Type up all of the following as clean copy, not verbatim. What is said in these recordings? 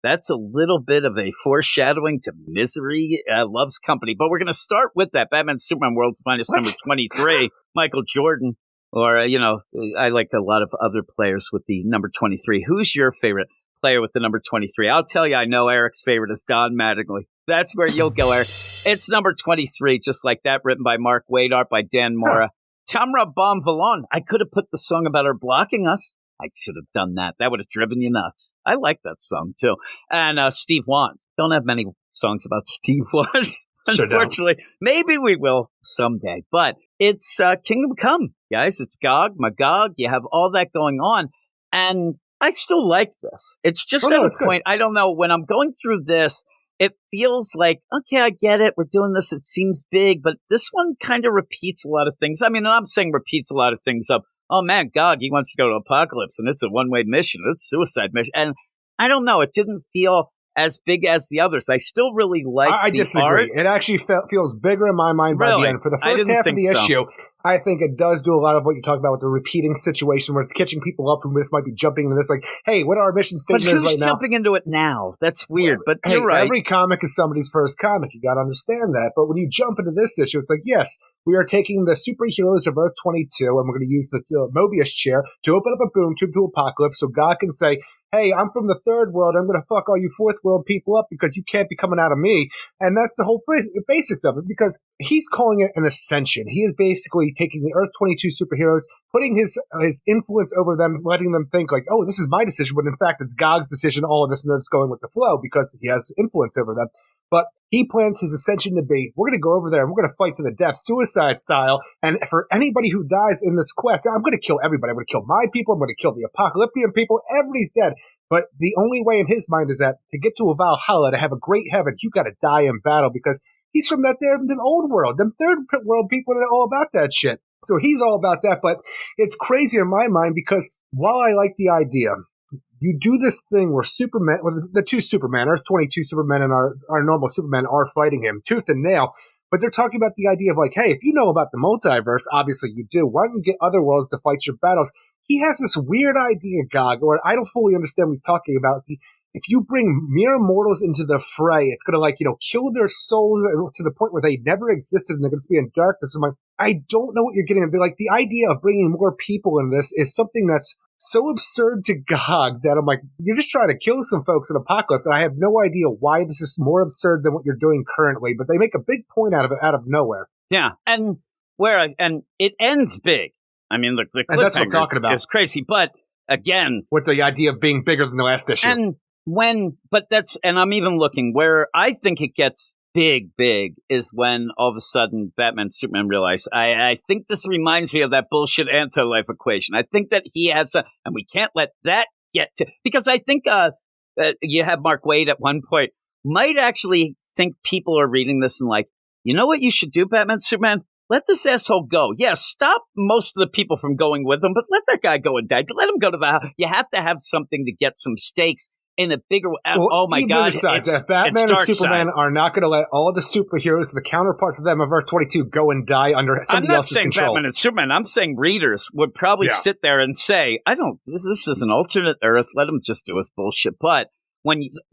that's a little bit of a foreshadowing to Misery Loves Company. But we're going to start with that. Batman Superman World's Finest number 23, Michael Jordan. Or, I like a lot of other players with the number 23. Who's your favorite player with the number 23? I'll tell you, I know Eric's favorite is Don Mattingly. That's where you'll go, Eric. It's number 23, just like that, written by Mark Waid, art by Dan Mora. Tamra Bonvillain. I could have put the song about her blocking us. I should have done that. That would have driven you nuts. I like that song, too. And Steve Wands. Don't have many songs about Steve Wands. Unfortunately, maybe we will someday. But it's Kingdom Come, guys. It's Gog, Magog. You have all that going on. And I still like this. It's just at a point, I don't know, when I'm going through this, it feels like, okay, I get it. We're doing this. It seems big. But this one kind of repeats a lot of things. I mean, I'm saying repeats a lot of things up. Oh, man, Gog, he wants to go to Apocalypse, and it's a one-way mission. It's a suicide mission. And I don't know. It didn't feel as big as the others. I still really like I the disagree. art. It actually feels bigger in my mind by the end. For the first half of the issue, I think it does do a lot of what you talked about with the repeating situation where it's catching people up from this might be jumping into this, like, hey, what our mission statement is right now. But who's jumping into it now? That's weird, but you're right. Every comic is somebody's first comic. You got to understand that. But when you jump into this issue, it's like, yes, we are taking the superheroes of Earth 22, and we're going to use the Mobius chair to open up a boom tube to Apocalypse so God can say, hey, I'm from the third world. I'm going to fuck all you fourth world people up because you can't be coming out of me. And that's the whole basics of it, because he's calling it an ascension. He is basically taking the Earth 22 superheroes, putting his influence over them, letting them think like, oh, this is my decision, when in fact it's Gog's decision, all of this, and they're just going with the flow because he has influence over them. But he plans his ascension to be, we're going to go over there and we're going to fight to the death, suicide style. And for anybody who dies in this quest, I'm going to kill everybody. I'm going to kill my people. I'm going to kill the Apocalyptian people. Everybody's dead. But the only way in his mind is that to get to a Valhalla, to have a great heaven, you got to die in battle, because he's from that there, the old world. Them third world people are all about that shit. So he's all about that. But it's crazy in my mind, because while I like the idea, you do this thing where Superman, well, the two Superman, Earth 22 Superman and our normal Superman are fighting him tooth and nail. But they're talking about the idea of like, hey, if you know about the multiverse, obviously you do. Why don't you get other worlds to fight your battles? He has this weird idea, Gog, or I don't fully understand what he's talking about. If you bring mere mortals into the fray, it's going to, kill their souls to the point where they never existed and they're going to be in darkness. I'm like, I don't know what you're getting at. Like, the idea of bringing more people in this is something that's so absurd to Gog that I'm like, you're just trying to kill some folks in Apocalypse, and I have no idea why this is more absurd than what you're doing currently, but they make a big point out of it out of nowhere. Yeah, and it ends big. I mean, look, the and that's what I'm talking about. It's crazy, but again, with the idea of being bigger than the last issue. And I'm even looking where I think it gets big is when all of a sudden Batman and Superman realize, I think this reminds me of that bullshit anti-life equation. I think that he has and we can't let that get to, because I think you have Mark Waid at one point might actually think people are reading this and like, you know what you should do, Batman, Superman? Let this asshole go. Yeah, stop most of the people from going with him, but let that guy go and die. Let him go to the house. You have to have something to get some stakes in a bigger. Oh my God! That Batman and Superman are not going to let all the superheroes, the counterparts of them of Earth 22, go and die under somebody else's control. I'm not saying Batman and Superman. I'm saying readers would probably sit there and say, "I don't. This is an alternate Earth. Let him just do his bullshit." But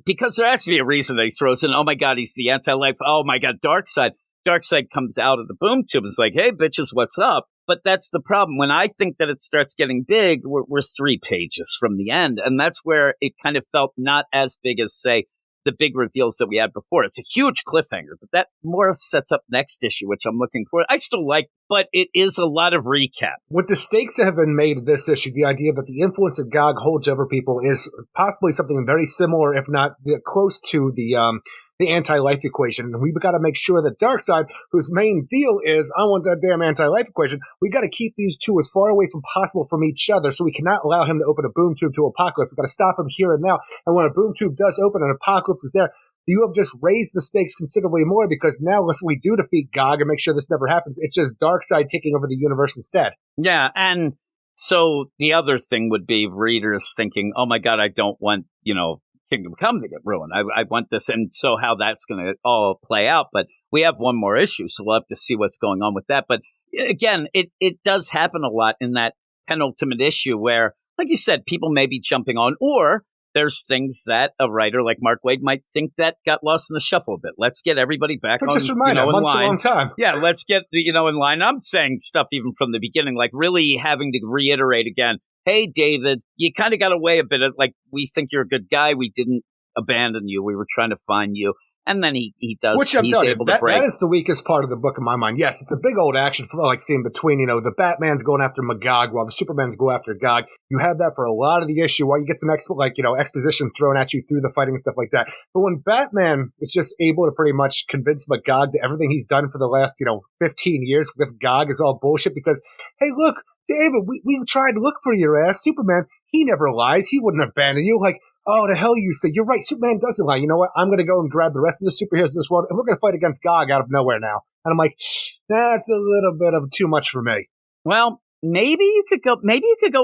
because there has to be a reason that he throws in, oh my God, he's the anti-life. Oh my God, Darkseid. Darkseid comes out of the boom tube and is like, hey, bitches, what's up? But that's the problem. When I think that it starts getting big, we're 3 pages from the end. And that's where it kind of felt not as big as, say, the big reveals that we had before. It's a huge cliffhanger, but that more sets up next issue, which I'm looking for. I still like, but it is a lot of recap. With the stakes that have been made of this issue, the idea that the influence that Gog holds over people is possibly something very similar, if not close to the anti-life equation. And we've got to make sure that Darkseid, whose main deal is, I want that damn anti-life equation, we got to keep these two as far away from possible from each other, so we cannot allow him to open a boom tube to Apocalypse. We've got to stop him here and now. And when a boom tube does open and Apocalypse is there, you have just raised the stakes considerably more, because now unless we do defeat Gog and make sure this never happens, it's just Darkseid taking over the universe instead. Yeah, and so the other thing would be readers thinking, oh my God, I don't want, Kingdom Come to get ruined. I want this, and so how that's going to all play out. But we have one more issue, so we'll have to see what's going on with that. But again, it does happen a lot in that penultimate issue where, like you said, people may be jumping on, or there's things that a writer like Mark Waid might think that got lost in the shuffle a bit. Let's get everybody back on, just remind him, month's a long time. Yeah, let's get, in line. I'm saying stuff even from the beginning, like really having to reiterate again, hey, David, you kind of got away a bit of, like, we think you're a good guy. We didn't abandon you. We were trying to find you. And then he does. Which I'm he's telling able you, to break. That is the weakest part of the book in my mind. Yes, it's a big old action scene between, the Batman's going after Magog while the Superman's go after Gog. You have that for a lot of the issue while you get some exposition thrown at you through the fighting and stuff like that. But when Batman is just able to pretty much convince Magog that everything he's done for the last, 15 years with Gog is all bullshit because, hey, look, David, we tried to look for your ass. Superman, he never lies. He wouldn't abandon you. Like, oh, the hell you say. You're right. Superman doesn't lie. You know what? I'm going to go and grab the rest of the superheroes in this world, and we're going to fight against Gog out of nowhere now. And I'm like, that's a little bit of too much for me. Well, maybe you could go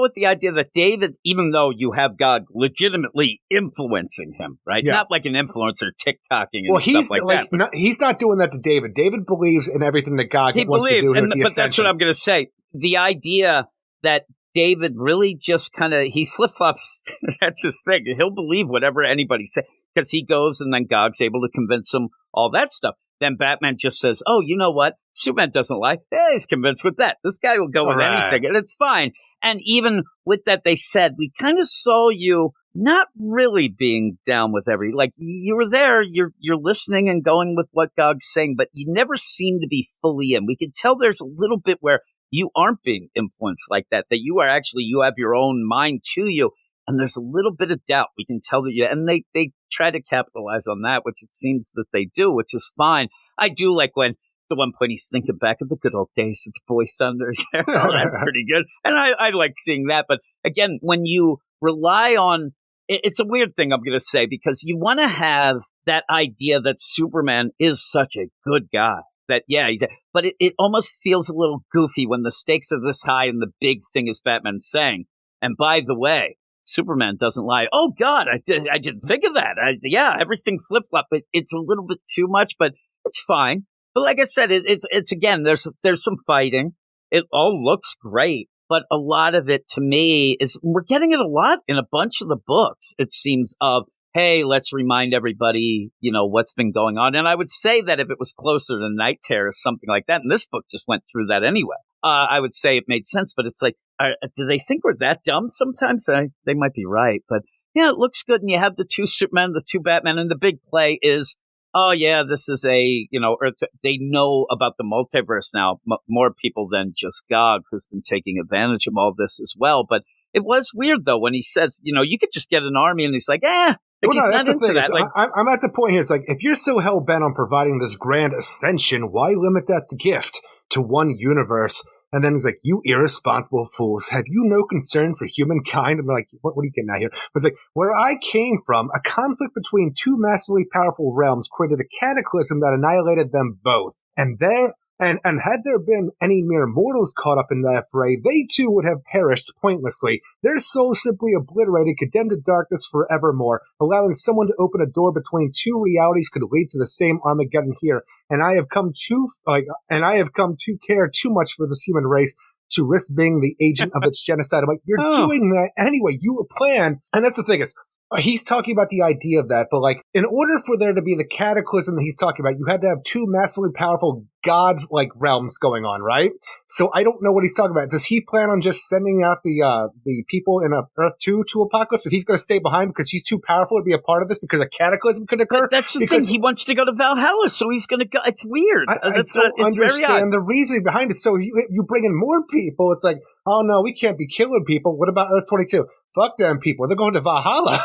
with the idea that David, even though you have Gog legitimately influencing him, right? Yeah. Not like an influencer TikToking and stuff like that. No, he's not doing that to David. David believes in everything that Gog wants to do. But that's what I'm going to say. The idea that David really just he flip-flops. That's his thing. He'll believe whatever anybody says because he goes and then Gog's able to convince him all that stuff. Then Batman just says, oh, you know what? Superman doesn't lie. Yeah, he's convinced with that. This guy will go with anything, and it's fine. And even with that, they said, we kind of saw you not really being down with you were there, you're listening and going with what Gog's saying, but you never seem to be fully in. We can tell there's a little bit where you aren't being influenced like that you are actually, you have your own mind to you. And there's a little bit of doubt. We can tell that and they try to capitalize on that, which it seems that they do, which is fine. I do like when at one point he's thinking back of the good old days since Boy Thunder is there. Oh, that's pretty good. And I like seeing that. But again, when you rely on, it's a weird thing I'm going to say, because you want to have that idea that Superman is such a good guy. But it almost feels a little goofy when the stakes are this high and the big thing is Batman saying, and by the way, Superman doesn't lie. Oh God, I didn't think of that. Everything flip-flop, but it's a little bit too much, but it's fine. But like I said, it's again, there's some fighting. It all looks great, but a lot of it to me is, we're getting it a lot in a bunch of the books, it seems, of, hey, let's remind everybody, what's been going on. And I would say that if it was closer to Night Terror, something like that, and this book just went through that anyway, I would say it made sense. But it's like, do they think we're that dumb sometimes? They might be right. But yeah, it looks good. And you have the two Supermen, the two Batman, and the big play is, oh yeah, this is they know about the multiverse now, more people than just Gog, who's been taking advantage of all this as well. But it was weird, though, when he says, you could just get an army, and he's like, he's not into that. I'm at the point here. It's like, if you're so hell-bent on providing this grand ascension, why limit that gift to one universe? And then he's like, you irresponsible fools, have you no concern for humankind? I'm like, what are you getting at here? It's like, where I came from, a conflict between two massively powerful realms created a cataclysm that annihilated them both. And had there been any mere mortals caught up in that fray, they too would have perished pointlessly, their souls simply obliterated, condemned to darkness forevermore. Allowing someone to open a door between two realities could lead to the same Armageddon here. And I have come to care too much for this human race to risk being the agent of its genocide. I'm like, you're doing that anyway. You plan, and that's the thing is, he's talking about the idea of that, but in order for there to be the cataclysm that he's talking about, you had to have two massively powerful god-like realms going on, right? So I don't know what he's talking about. Does he plan on just sending out the people in Earth 2 to Apocalypse? But he's going to stay behind because he's too powerful to be a part of this because a cataclysm could occur? But that's the thing. He wants to go to Valhalla, so he's going to go. It's weird. I don't understand the reasoning behind it. So you bring in more people. It's like, oh no, we can't be killing people. What about Earth 22? Fuck them people. They're going to Valhalla.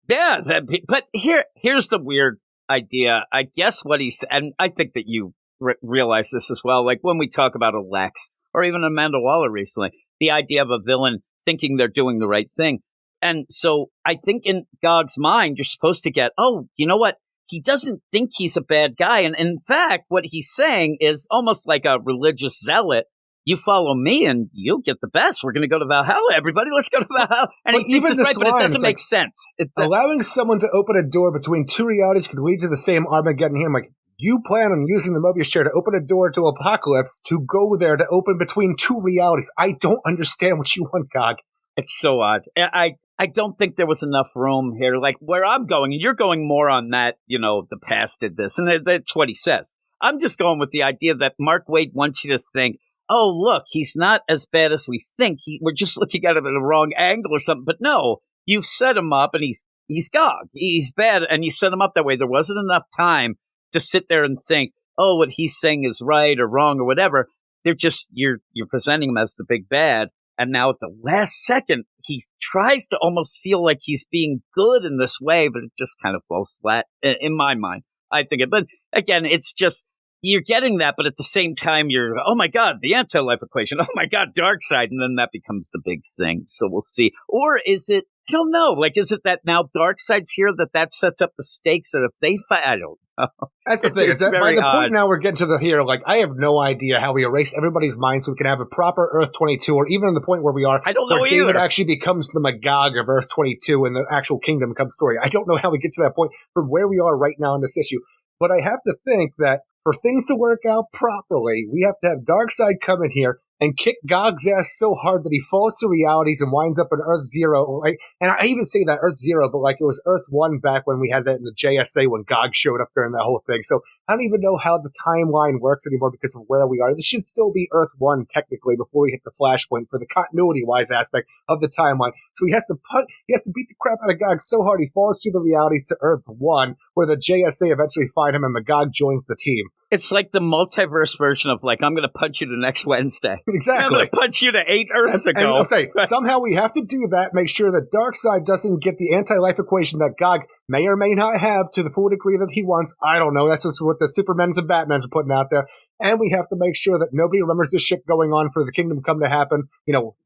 Yeah, but here's the weird idea. I guess what he's, and I think that you realize this as well, like when we talk about a Lex or even Amanda Waller recently, the idea of a villain thinking they're doing the right thing. And so I think in Gog's mind, you're supposed to get, oh, you know what? He doesn't think he's a bad guy. And in fact, what he's saying is almost like a religious zealot. You follow me and you'll get the best. We're going to go to Valhalla, everybody. Let's go to Valhalla. And he thinks it's right, but it doesn't make sense. Allowing someone to open a door between two realities could lead to the same Armageddon here. I'm like, you plan on using the Mobius chair to open a door to Apocalypse to go there to open between two realities. I don't understand what you want, Gog. It's so odd. I don't think there was enough room here. Like where I'm going, and you're going more on that, the past did this, and that's what he says. I'm just going with the idea that Mark Waid wants you to think, oh, look, he's not as bad as we think. We're just looking at him at the wrong angle or something. But no, you've set him up, and he's Gog. He's bad, and you set him up that way. There wasn't enough time to sit there and think, oh, what he's saying is right or wrong or whatever. They're just you're presenting him as the big bad. And now at the last second, he tries to almost feel like he's being good in this way, but it just kind of falls flat in my mind. I think but again, it's just, you're getting that, but at the same time, you're, oh my God, the anti-life equation. Oh my God, Darkseid. And then that becomes the big thing. So we'll see. Or is it, I don't know, like, is it that now Darkseid's here that sets up the stakes that if they fight, I don't know. That's the thing. By the point now we're getting to like, I have no idea how we erase everybody's mind so we can have a proper Earth 22, or even in the point where we are, I don't know where either. David actually becomes the Magog of Earth 22 and the actual Kingdom Come story. I don't know how we get to that point from where we are right now in this issue. But I have to think that for things to work out properly, we have to have Darkseid come in here and kick Gog's ass so hard that he falls to realities and winds up in Earth Zero. Right? And I even say that Earth Zero, but like it was Earth 1 back when we had that in the JSA when Gog showed up during that whole thing. So I don't even know how the timeline works anymore because of where we are. This should still be Earth 1 technically before we hit the Flashpoint for the continuity-wise aspect of the timeline. So he has to beat the crap out of Gog so hard he falls through the realities to Earth 1, where the JSA eventually find him and Magog joins the team. It's like the multiverse version of like, I'm going to punch you the next Wednesday. Exactly. I'm going to punch you to 8 Earths ago. And I'll say, somehow we have to do that, make sure that Darkseid doesn't get the anti-life equation that Gog may or may not have to the full degree that he wants. I don't know. That's just what the Supermans and Batmans are putting out there. And we have to make sure that nobody remembers this shit going on for the Kingdom Come to happen,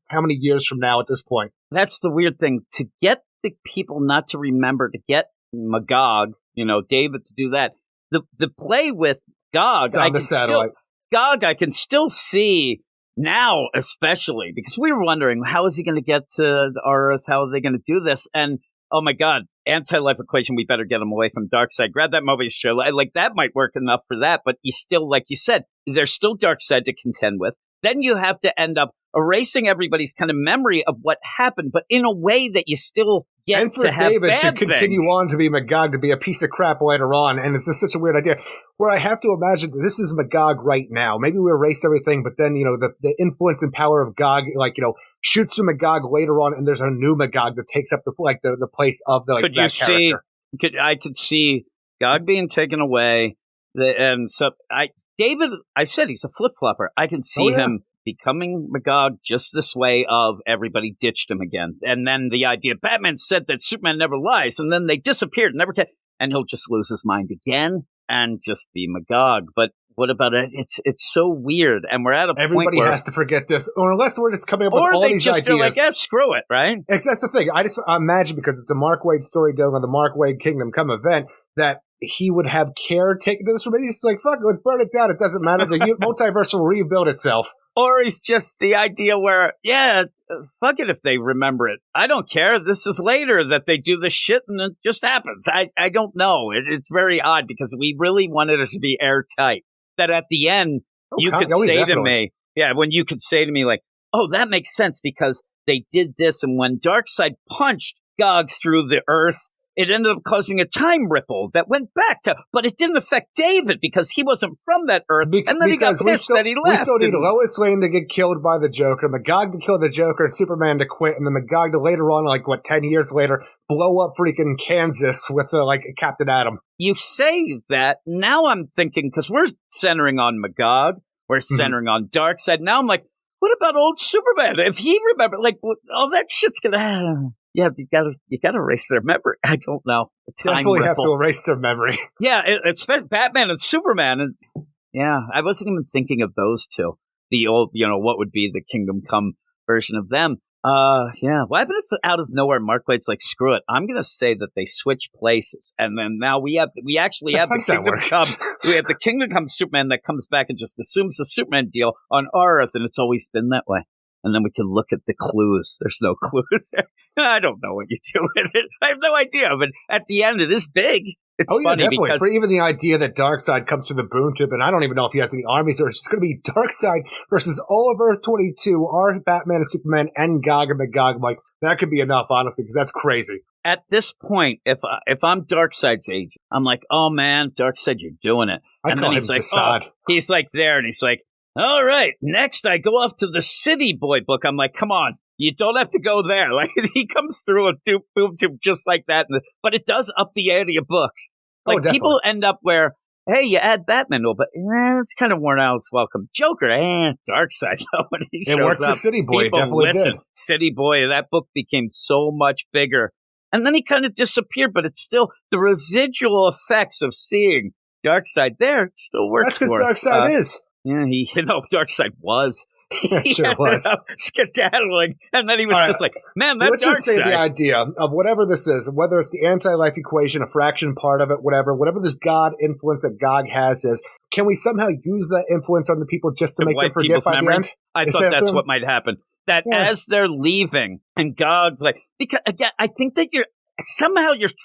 how many years from now at this point. That's the weird thing. To get the people not to remember, to get Magog, David to do that, the play with Gog, I can still see now, especially because we were wondering, how is he going to get to our Earth? How are they going to do this? And oh my God, anti-life equation, we better get him away from Darkseid. Grab that Mobius show. Like that might work enough for that, but you still, like you said, there's still Darkseid to contend with. Then you have to end up erasing everybody's kind of memory of what happened, but in a way that you still get to have David bad to continue things. on to be Magog, to be a piece of crap later on. And it's just such a weird idea where I have to imagine that this is Magog right now. Maybe we erase everything, but then, the influence and power of Gog, shoots through Magog later on, and there's a new Magog that takes up the place of the could that you see? character. I could see Gog being taken away, and so David. I said he's a flip flopper. I can see him becoming Magog just this way of everybody ditched him again, and then the idea Batman said that Superman never lies, and then they disappeared, never came, and he'll just lose his mind again and just be Magog. But what about it? It's so weird, and we're at a everybody point where has to forget this, or unless we're just coming up with all these ideas. Or they just are like, screw it, right? That's the thing. I just imagine, because it's a Mark Waid story going on the Mark Waid Kingdom Come event, that he would have care taken to this. Or maybe he's like, fuck it, let's burn it down. It doesn't matter. The multiverse will rebuild itself. Or he's just the idea where, fuck it if they remember it. I don't care. This is later that they do this shit and it just happens. I don't know. It's very odd because we really wanted it to be airtight. That at the end, you could say to me, when you could say to me like, oh, that makes sense because they did this. And when Darkseid punched Gog through the Earth, it ended up causing a time ripple that went back to, but it didn't affect David because he wasn't from that Earth. And then he got pissed that he left. We still need Lois Lane to get killed by the Joker, Magog to kill the Joker, and Superman to quit, and then Magog to later on, 10 years later, blow up freaking Kansas with, Captain Atom. You say that, now I'm thinking, because we're centering on Magog, we're centering on Darkseid, now I'm like, what about old Superman? If he remembered, all that shit's gonna happen. Yeah, you gotta erase their memory. I don't know. Definitely have to erase their memory. Yeah, it's Batman and Superman. And I wasn't even thinking of those two. The old, what would be the Kingdom Come version of them. What happened if out of nowhere Mark Waid's like, screw it, I'm gonna say that they switch places, and then now we actually have the Kingdom Come. We have the Kingdom Come Superman that comes back and just assumes the Superman deal on our Earth, and it's always been that way. And then we can look at the clues. There's no clues. I don't know what you do with it. I have no idea. But at the end, it is big. It's oh, yeah, funny definitely. because For even the idea that Darkseid comes through the boom tube, and I don't even know if he has any armies, or it's just going to be Darkseid versus all of Earth 22, our Batman and Superman, and Gog and Magog. I'm like, that could be enough, honestly, because that's crazy. at this point, if I'm Darkseid's agent, I'm like, oh man, Darkseid, you're doing it. And then he's like, he's like there, and he's like, all right, next I go off to the City Boy book. I'm like, come on, you don't have to go there. Like he comes through a boom tube just like that, but it does up the ante of books. Like people end up where, hey, you add Batman, but it's kind of worn out. It's welcome. Joker, Darkseid. When he shows it worked up, for City Boy. It definitely did. City Boy. That book became so much bigger, and then he kind of disappeared. But it's still the residual effects of seeing Darkseid there still works. That's because Darkseid is. Yeah, Darkseid was. He sure was. Skedaddling, and then he was just like, man, that's Darkseid. Let's just say the idea of whatever this is, whether it's the anti-life equation, a fraction part of it, whatever this God influence that Gog has is, can we somehow use that influence on the people just to make them forget by the end? I thought that's what might happen. That as they're leaving, and Gog's like, because again, I think that you're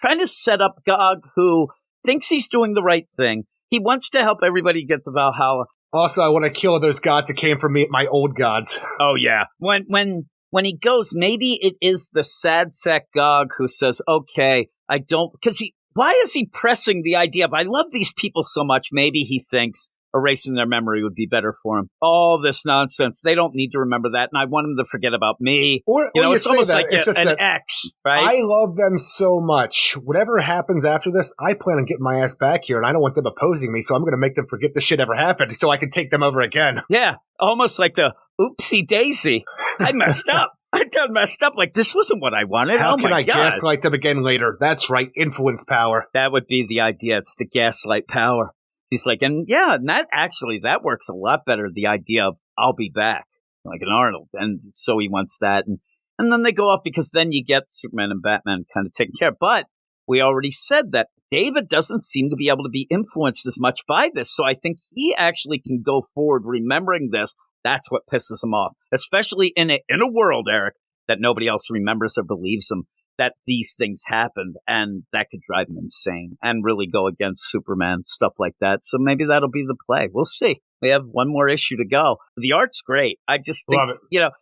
trying to set up Gog, who thinks he's doing the right thing. He wants to help everybody get to Valhalla. Also, I want to kill those gods that came from me, my old gods. Oh, yeah. When he goes, maybe it is the sad sack Gog who says, okay, I don't... Because why is he pressing the idea of, I love these people so much, maybe he thinks erasing their memory would be better for him. All this nonsense. They don't need to remember that, and I want them to forget about me. It's almost like an X, right? I love them so much. Whatever happens after this, I plan on getting my ass back here, and I don't want them opposing me, so I'm going to make them forget this shit ever happened so I can take them over again. Yeah, almost like the oopsie daisy. I messed up. I done messed up. Like, this wasn't what I wanted. How can I gaslight them again later? That's right, influence power. That would be the idea. It's the gaslight power. He's like, and that works a lot better. The idea of I'll be back, like an Arnold, and so he wants that, and then they go off because then you get Superman and Batman kind of taken care of. But we already said that David doesn't seem to be able to be influenced as much by this, so I think he actually can go forward remembering this. That's what pisses him off, especially in a world, Eric, that nobody else remembers or believes him. That these things happened, and that could drive him insane and really go against Superman, stuff like that. So maybe that'll be the play. We'll see. We have one more issue to go. The art's great. I just think,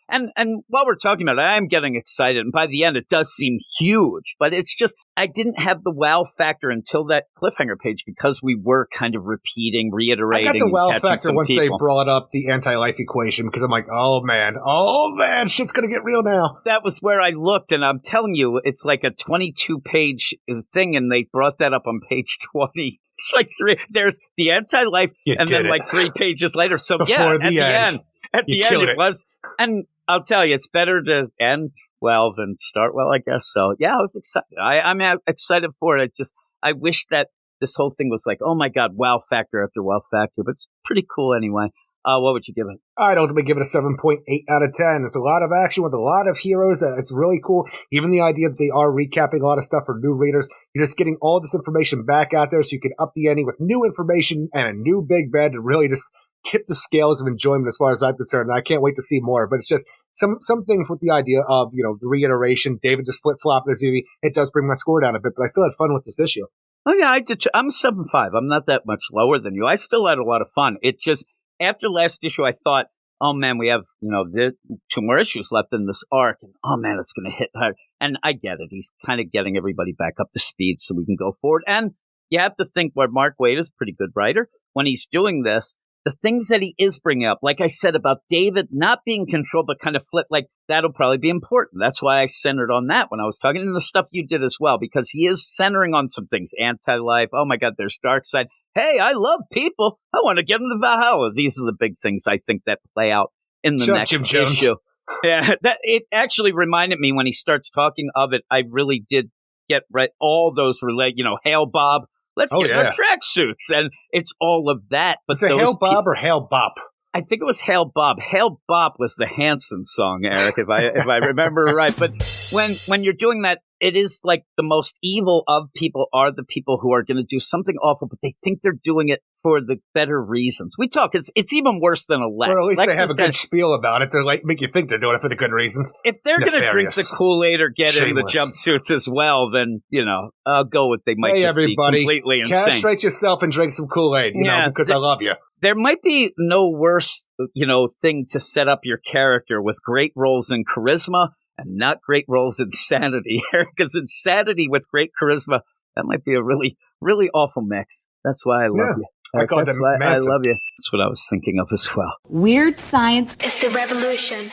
and while we're talking about it, I am getting excited. And by the end, it does seem huge. But it's just, I didn't have the wow factor until that cliffhanger page because we were kind of reiterating. I got the wow factor once they brought up the anti-life equation because I'm like, oh man, shit's going to get real now. That was where I looked, and I'm telling you, it's like a 22-page thing, and they brought that up on page 20. It's like there's the anti-life, and then like 3 pages later. So at the end, it was. And I'll tell you, it's better to end well than start well, I guess. So yeah, I was excited. I'm excited for it. I wish that this whole thing was like, oh my God, wow factor after wow factor, but it's pretty cool anyway. What would you give it? I'd ultimately give it a 7.8 out of 10. It's a lot of action with a lot of heroes. It's really cool. Even the idea that they are recapping a lot of stuff for new readers. You're just getting all this information back out there so you can up the ante with new information and a new big bed to really just tip the scales of enjoyment as far as I'm concerned. And I can't wait to see more. But it's just some things with the idea of, the reiteration. David just flip-flopping his easy. It does bring my score down a bit, but I still had fun with this issue. Oh, yeah, I did. I'm 7.5. I'm not that much lower than you. I still had a lot of fun. It just... After last issue, I thought, oh, man, we have, 2 more issues left in this arc. And, oh, man, it's going to hit hard. And I get it. He's kind of getting everybody back up to speed so we can go forward. And you have to think where Mark Waid is a pretty good writer. When he's doing this, the things that he is bringing up, like I said about David not being controlled but kind of flip, like that'll probably be important. That's why I centered on that when I was talking. And the stuff you did as well, because he is centering on some things. Anti-life. Oh, my God, there's Darkseid. Hey, I love people. I want to get them to Valhalla. These are the big things I think that play out in the next issue. Yeah, it actually reminded me when he starts talking of it. I really did get all those Hail Bob. Let's get our tracksuits, and it's all of that. But is it Hail Bob or Hail Bop? I think it was Hail Bob. Hail Bop was the Hanson song, Eric, if I remember right. But when you're doing that, it is like the most evil of people are the people who are going to do something awful, but they think they're doing it for the better reasons. We talk, it's even worse than a Lex. Or at least Lex they have a good spiel about it to like make you think they're doing it for the good reasons. If they're going to drink the Kool-Aid or get in the Shameless. jumpsuits as well, then, I'll go with they might just everybody, be completely insane. Castrate yourself and drink some Kool-Aid, you know, because I love you. There might be no worse, thing to set up your character with great roles in charisma and not great roles in sanity. Because insanity with great charisma, that might be a really, really awful mix. That's why I love you. That's why I love you. That's what I was thinking of as well. Weird science is the revolution.